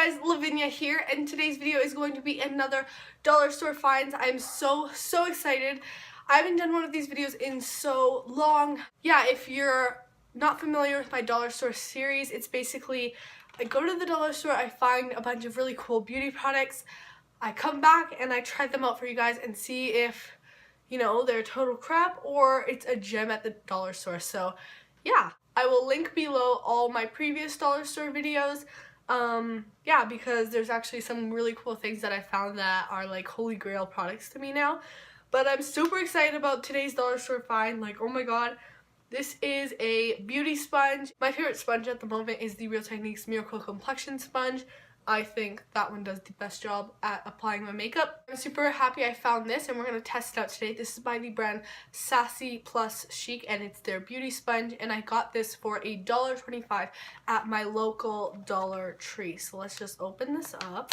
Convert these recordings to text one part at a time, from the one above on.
guys, Lavinia here, and today's video is going to be another dollar store finds. I'm so excited. I haven't done one of these videos in so long. Yeah, if you're not familiar with my dollar store series, it's basically I go to the dollar store, I find a bunch of really cool beauty products, I come back and I try them out for you guys and see if, you know, they're total crap or it's a gem at the dollar store. So yeah, I will link below all my previous dollar store videos. Yeah, because there's actually some really cool things that I found that are like holy grail products to me now. But I'm super excited about today's dollar store find. Like, oh my god, this is a beauty sponge. My favorite sponge at the moment is the Real Techniques Miracle Complexion Sponge. I think that one does the best job at applying my makeup. I'm super happy I found this and we're going to test it out today. This is by the brand Sassy Chic and it's their beauty sponge, and I got this for $1.25 at my local Dollar Tree. So let's just open this up.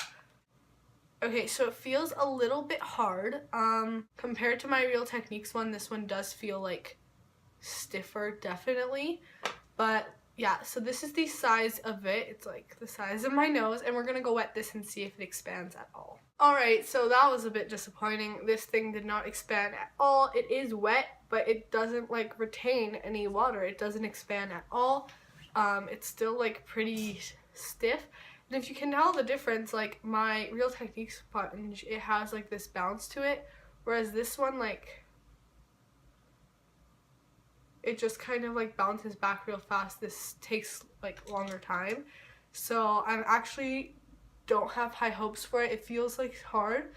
Okay, so it feels a little bit hard. Compared to my Real Techniques one, this one does feel like stiffer, definitely. But yeah, so this is the size of it. It's like the size of my nose, and we're gonna go wet this and see if it expands at all. Alright, so that was a bit disappointing. This thing did not expand at all. It is wet, but it doesn't like retain any water. It doesn't expand at all. It's still like pretty stiff. And if you can tell the difference, like my Real Techniques sponge, it has like this bounce to it, whereas this one, like, it just kind of like bounces back real fast. This takes like longer time. So I actually don't have high hopes for it. It feels like hard,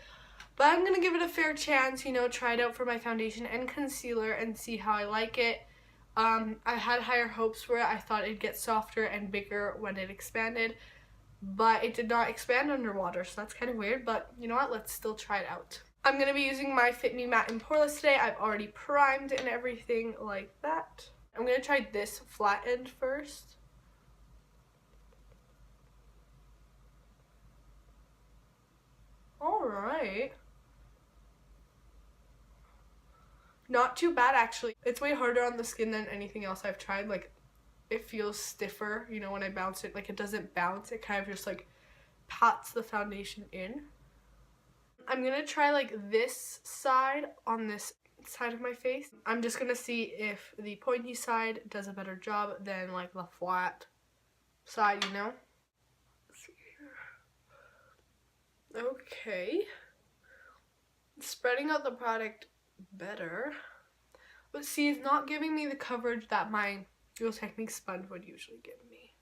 but I'm gonna give it a fair chance, you know, try it out for my foundation and concealer and see how I like it. I had higher hopes for it. I thought it'd get softer and bigger when it expanded, but it did not expand underwater, so that's kind of weird. But you know what, let's still try it out. I'm going to be using my Fit Me Matte and Poreless today. I've already primed and everything like that. I'm going to try this flat end first. Alright. Not too bad, actually. It's way harder on the skin than anything else I've tried. Like, it feels stiffer, you know, when I bounce it. Like, it doesn't bounce. It kind of just, like, pats the foundation in. I'm going to try like this side on this side of my face. I'm just going to see if the pointy side does a better job than like the flat side, you know? Let's see here. Okay. Spreading out the product better. But see, it's not giving me the coverage that my Real Techniques sponge would usually give me.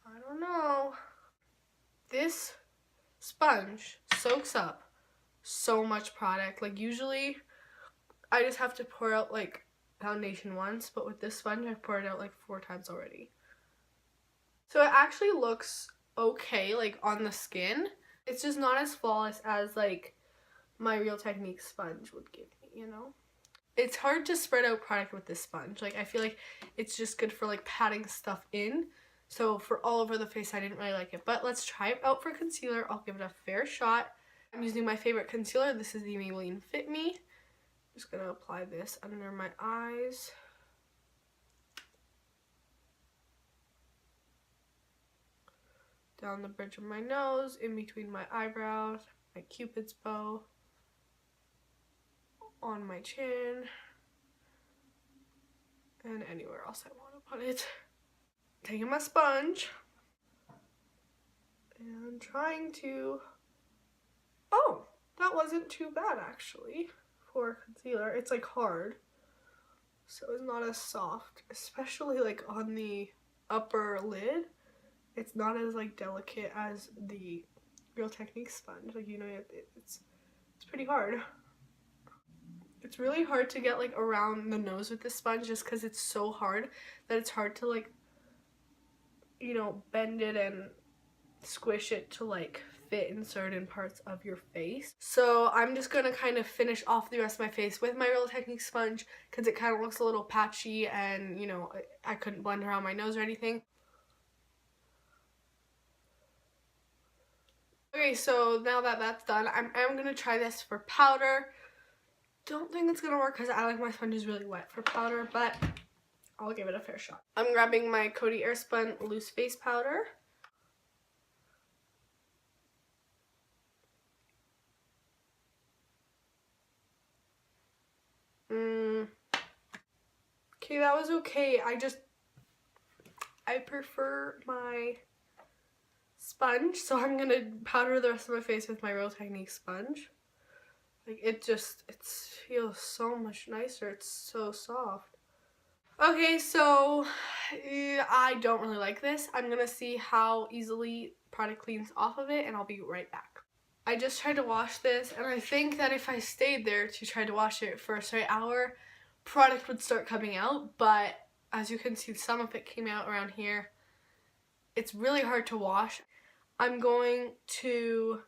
I don't know. This sponge soaks up so much product. Like, usually I just have to pour out like foundation once, but with this sponge I've poured it out like 4 times already. So it actually looks okay like on the skin. It's just not as flawless as like my Real Techniques sponge would give me, you know? It's hard to spread out product with this sponge. Like, I feel like it's just good for like patting stuff in. So for all over the face, I didn't really like it. But let's try it out for concealer. I'll give it a fair shot. I'm using my favorite concealer. This is the Maybelline Fit Me. I'm just going to apply this under my eyes. Down the bridge of my nose, in between my eyebrows, my cupid's bow, on my chin, and anywhere else I want to put it. Taking my sponge and trying to, oh, that wasn't too bad actually for concealer. It's like hard, so it's not as soft, especially like on the upper lid. It's not as like delicate as the Real Techniques sponge. Like, you know, it's pretty hard. It's really hard to get like around the nose with this sponge just because it's so hard that it's hard to like, you know, bend it and squish it to like fit in certain parts of your face. So I'm just gonna kind of finish off the rest of my face with my Real Techniques sponge because it kind of looks a little patchy and, you know, I couldn't blend around my nose or anything. Okay, so now that that's done, I'm gonna try this for powder. Don't think it's gonna work because I like my sponges really wet for powder, but I'll give it a fair shot. I'm grabbing my Coty Airspun Loose Face Powder. Okay, that was okay. I prefer my sponge, so I'm gonna powder the rest of my face with my Real Technique sponge. Like, it feels so much nicer. It's so soft. Okay, so I don't really like this. I'm gonna see how easily product cleans off of it, and I'll be right back. I just tried to wash this, and I think that if I stayed there to try to wash it for a straight hour, product would start coming out, but as you can see, some of it came out around here. It's really hard to wash. I'm going to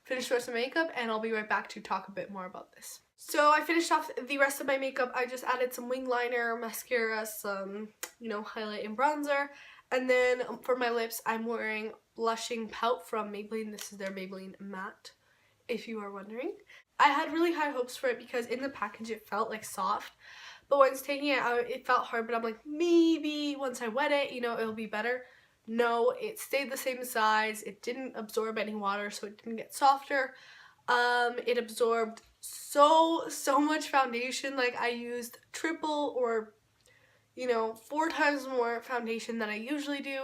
finish the rest of my makeup, and I'll be right back to talk a bit more about this. So I finished off the rest of my makeup. I just added some wing liner, mascara, some, highlight and bronzer. And then for my lips, I'm wearing blushing pout from Maybelline. This is their Maybelline Matte, if you are wondering. I had really high hopes for it because in the package it felt like soft. But once taking it out, it felt hard. But I'm like, maybe once I wet it, it'll be better. No, it stayed the same size. It didn't absorb any water, so it didn't get softer. It absorbed so much foundation. Like, I used triple or 4 times more foundation than I usually do.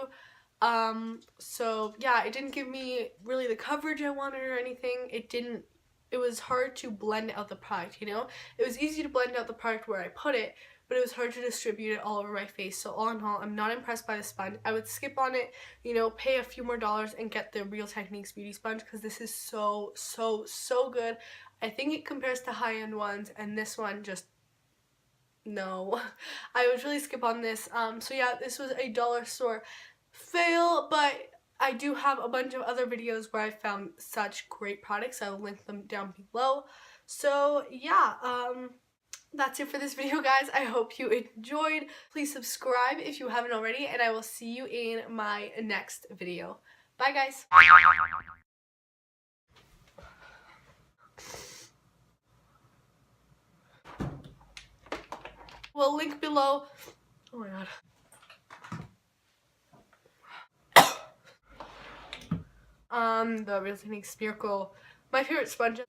So yeah, it didn't give me really the coverage I wanted or anything. It was hard to blend out the product, It was easy to blend out the product where I put it, but it was hard to distribute it all over my face. So all in all, I'm not impressed by the sponge. I would skip on it, pay a few more dollars and get the Real Techniques beauty sponge, because this is so good. I think it compares to high-end ones, and this one just, no. I would really skip on this. So yeah, this was a dollar store fail, but I do have a bunch of other videos where I found such great products. I will link them down below. So yeah, that's it for this video, guys. I hope you enjoyed. Please subscribe if you haven't already, and I will see you in my next video. Bye, guys. Well, link below. Oh my god. The Real Techniques Miracle, my favorite sponge.